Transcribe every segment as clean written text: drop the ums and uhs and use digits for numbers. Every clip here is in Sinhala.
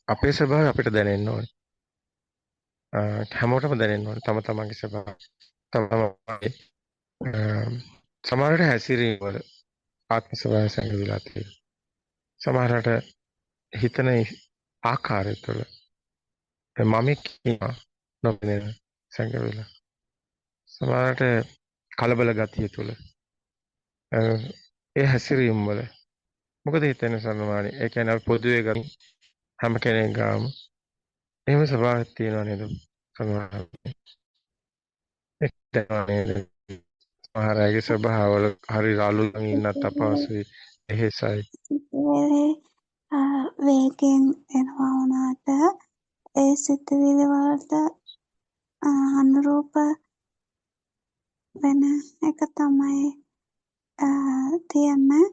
අපේ ස්වභාවය අපිට දැනෙන්න ඕනේ. හැමෝටම දැනෙන්න ඕනේ තම තමන්ගේ ස්වභාවය. තමයි සමහරට හැසිරීම වල ආත්ම ස්වභාවය සංගවිලා තියෙනවා. සමහරට හිතන ආකාරය තුළ මම කියනවා නොබෙනෙන සංගවිලා. සමහරට කලබල ගතිය තුළ ඒ හැසිරීම වල මොකද හිතන්නේ සම්මානයි. ඒ කියන්නේ අපි පොදුවේ ගන්න හැම කෙනෙක් ගාම එහෙම ස්වභාවයක් තියෙනවා නේද? සමහරවිට ඒක දැනනවා නේද? සමහර අයගේ ස්වභාවවල හරි රාලුවෙන් ඉන්නත් අපහසුයි. එහෙසයි. සිතුවිලි වේගෙන් එනවා වුණාට ඒ සිතුවිලි වලට අනුරූප වෙන එක තමයි තියන්නේ.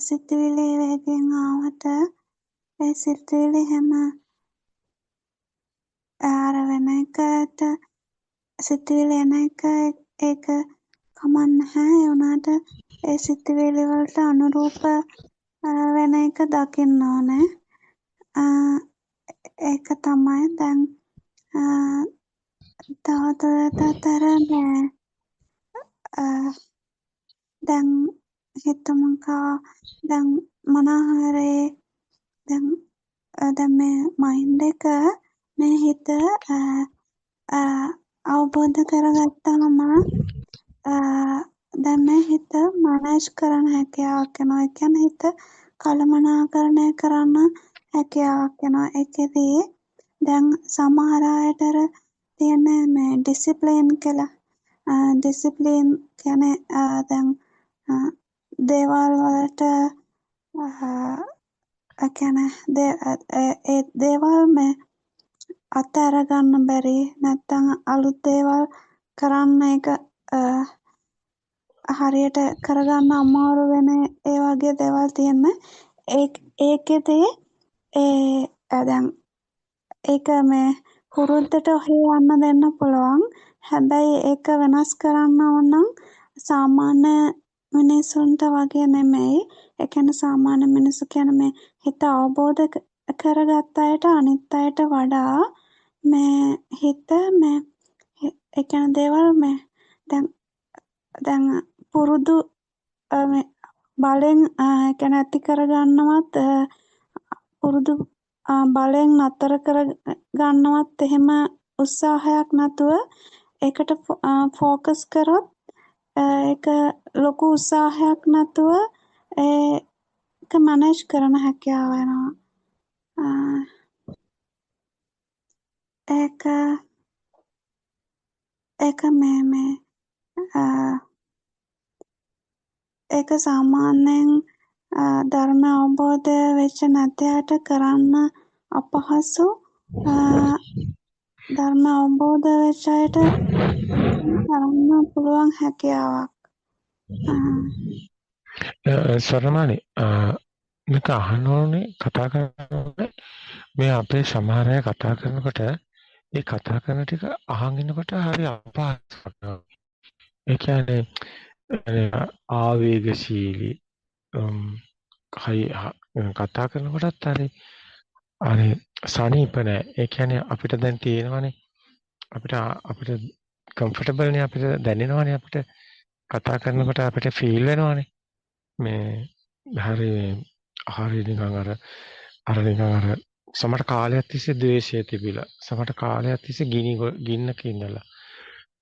සිතුවිලි වේගෙන් ආවට ඒ සිතුවිලි හැම අර වෙන එකට සිතුවිලි එන එක ඒක කමක් නැහැ. ඒ වුණාට ඒ සිතුවිලි වලට අනුරූප වෙන එක දකින්න ඕනේ. ඒක තමයි දැන් තවදුරටත් දැන් හිතමුකෝ දැන් මොනහරි දැන් මේ මයින්ඩ් එක මේ හිත අවබෝධ කරගත්තාම දැන් මේ හිත මනේජ් කරන හැකියාවක් එනවා. ඒ කියන්නේ හිත කළමනාකරණය කරන්න හැකියාවක් එනවා. ඒකෙදී දැන් සමහර අයට අර තියෙන මේ ඩිසිප්ලින් කියලා ඩිසිප්ලින් කියන්නේ දැන් දේවල් වලට ඒ කියන්නේ ඒ දේවල් මේ අතහැර ගන්න බැරි නැත්නම් අලුත් දේවල් කරන්න එක හරියට කරගන්න අමාරු වෙන ඒ වගේ දේවල් තියෙන ඒකෙදී දැන් ඒක මේ පුරුද්දට ඔහේ යන්න දෙන්න පුළුවන්. හැබැයි ඒක වෙනස් කරන්න ඕන නම් සාමාන්‍ය මිනිසුන්ට වගේ නෙමෙයි. ඒ කියන්නේ සාමාන්‍ය මිනිස්සු කියන්නේ මේ හිත අවබෝධ කරගත්ත අයට අනිත් අයට වඩා මේ හිත මේ ඒ කියන්නේ දේවල් මේ දැන් පුරුදු මේ බලෙන් ඒ කියන්නේ ඇති කරගන්නවත් පුරුදු බලෙන් නතර කර ගන්නවත් එහෙම උත්සාහයක් නැතුව ඒකට ફોકસ කරොත් ඒක ලොකු උත්සාහයක් නැතුව ඒක මැනේජ් කරන හැකියාව වෙනවා. ඒක මේ ඒක සාමාන්‍යයෙන් ධර්ම අවබෝධය වෙච්ච නැති අයට කරන්න අපහසු. ධර්ම අවබෝධ වෙච්ච අයට කරන්න පුළුවන් හැකියාවක්. සරණානි මේක අහන්න ඕනේ කතා කරනකොට මේ අපේ සමහර අය කතා කරනකොට ඒ කතා කරන ටික අහන් ඉන්නකොට හරි අපහසුයක්. ඒ කියන්නේ ආවේගශීලී කතා කරනකොටත් හරි සනීප නැහැ. ඒ කියන්නේ අපිට දැන් තියෙනවානේ අපිට කම්ෆර්ටබල් නේ අපිට දැනෙනවානේ අපිට කතා කරනකොට අපිට ෆීල් වෙනවානේ. මේ හරි නිකන් අර නිකන් අර සමහර කාලයක් තිස්සේ ද්වේෂය තිබිලා සමහර කාලයක් තිස්සේ ගින්නක ඉඳලා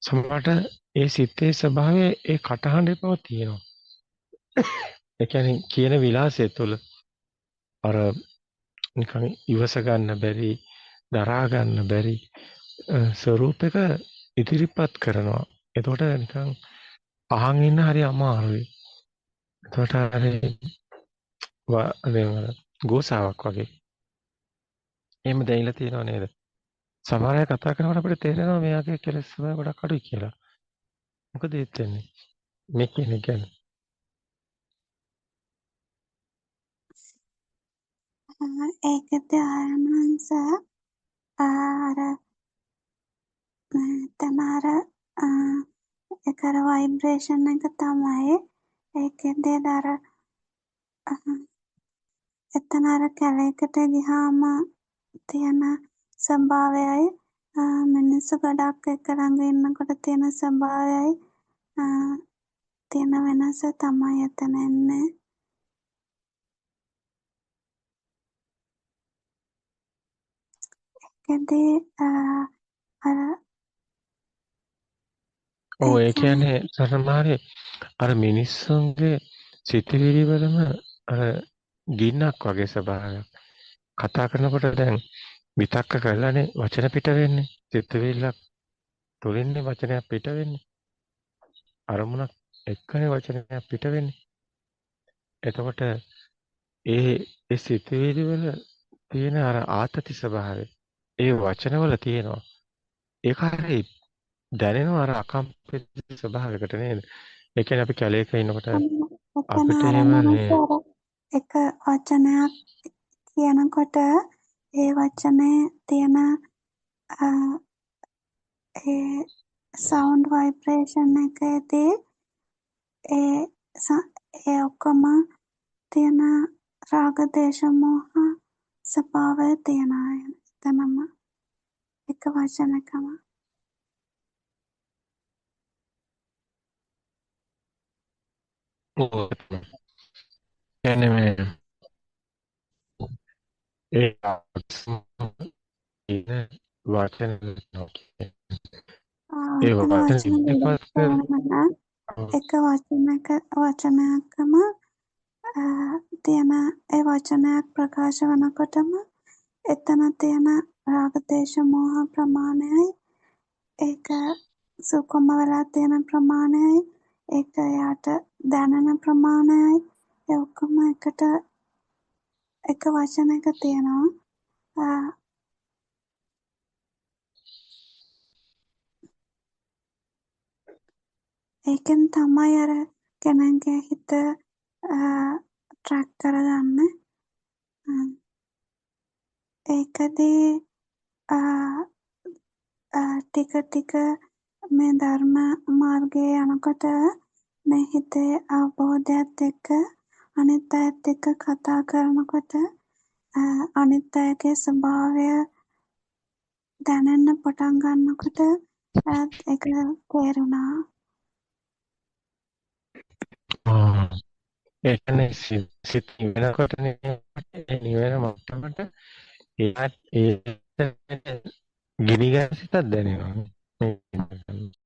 සමහරට ඒ සිතේ ස්වභාවය ඒ කටහඬේ පව තියෙනවා. ඒ කියන්නේ කියන විලාසය තුළ අර නිකන් ඉවස ගන්න බැරි දරා ගන්න බැරි ස්වරූපයක ඉදිරිපත් කරනවා. එතකොට නිකන් අහන් ඉන්න හරි අමාරුයි. එතකොට හරි ගෝසාවක් වගේ. එහෙම දැනෙලා තියෙනව නේද? සමහර අය කතා කරනකොට අපිට තේරෙනවා මෙයාගේ කෙලෙස් තමයි ගොඩක් අඩුයි කියලා. මොකද ඒත් වෙන්නේ? මේ කියන්නේ කියන්නේ. ඒකද ආයමංස අර තමර ඒකර වයිබ්‍රේෂන් එක තමයි ඒකෙන්ද අර එතන අර කැලේකට ගිහාම තියෙන ස්වභාවයයි මිනිස්සු ගොඩක් එක්ක ළඟ ඉන්නකොට තියෙන ස්වභාවයයි තියෙන වෙනස තමයි එතන එන්නේ. ඒකෙදී අර ඔව් ඒ ඒ කියන්නේ කියන්නේ සමහරේ අර මිනිස්සුන්ගේ සිතුවිලි වලම අර ගින්නක් වගේ ස්වභාවයක්. කතා කරනකොට දැන් විතක්ක කරලානේ වචන පිට වෙන්නේ. සිතුවිල්ලක් තුලින්නේ වචනයක් පිට වෙන්නේ. අරමුණක් එක්කනේ වචනයක් පිට වෙන්නේ. එතකොට ඒ සිතුවිලි වල තියෙන අර ආතති ස්වභාවය ඒ වචනවල තියෙනවා. ඒක හරිය දැනෙනවා අර අකම්පිත ස්වභාවයකට නේද? ඒ කියන්නේ අපි කැලේක ඉන්නකොට එතන අපිට අර එහෙම මිනිස්සු අර එක වචනයක් කියනකොට ඒ වචනේ තියෙන ඒ සවුන්ඩ් වයිබ්‍රේෂන් එකේදී ඒ ඒ ඔක්කොම තියෙන රාග දේශ මොහ ස්වභාවය තියෙනවා එතනම එක වචනකම. කියන්නේ මේ ඒ ඉන්න වචන ඒ එතන වචන වචන දෙකක් ඉන්නපත් ගන්න එක වචනයකම තියෙන ඒ වචනයක් ප්‍රකාශ වනකොටම එතන තියෙන රාග දේශ මොහ ප්‍රමාණයයි ඒක සුකුම වෙලා තියෙන ප්‍රමාණයයි ඒක එයාට දැනෙන ප්‍රමාණයයි ඒ ඔක්කොම එකට එක වචනයක තියෙනවා. ඒකෙන් තමයි අර කෙනෙක්ගේ හිත ට්‍රැක් කරගන්නේ. ඒකදී ටික ටික මේ ධර්ම මාර්ගයේ යනකොට මේ හිතේ අවබෝධයත් එක්ක අනිත් අයත් එක්ක කතා කරනකොට අනිත් අයගේ ස්වභාවය දැනෙන්න පටන් ගන්නකොට ඒක තේරුණා. ඒ කියන්නේ සිත් නිවෙනකොට නිවෙන මට්ටමට ඒ ගිනි ගන්න සිතක් දැනෙනවා.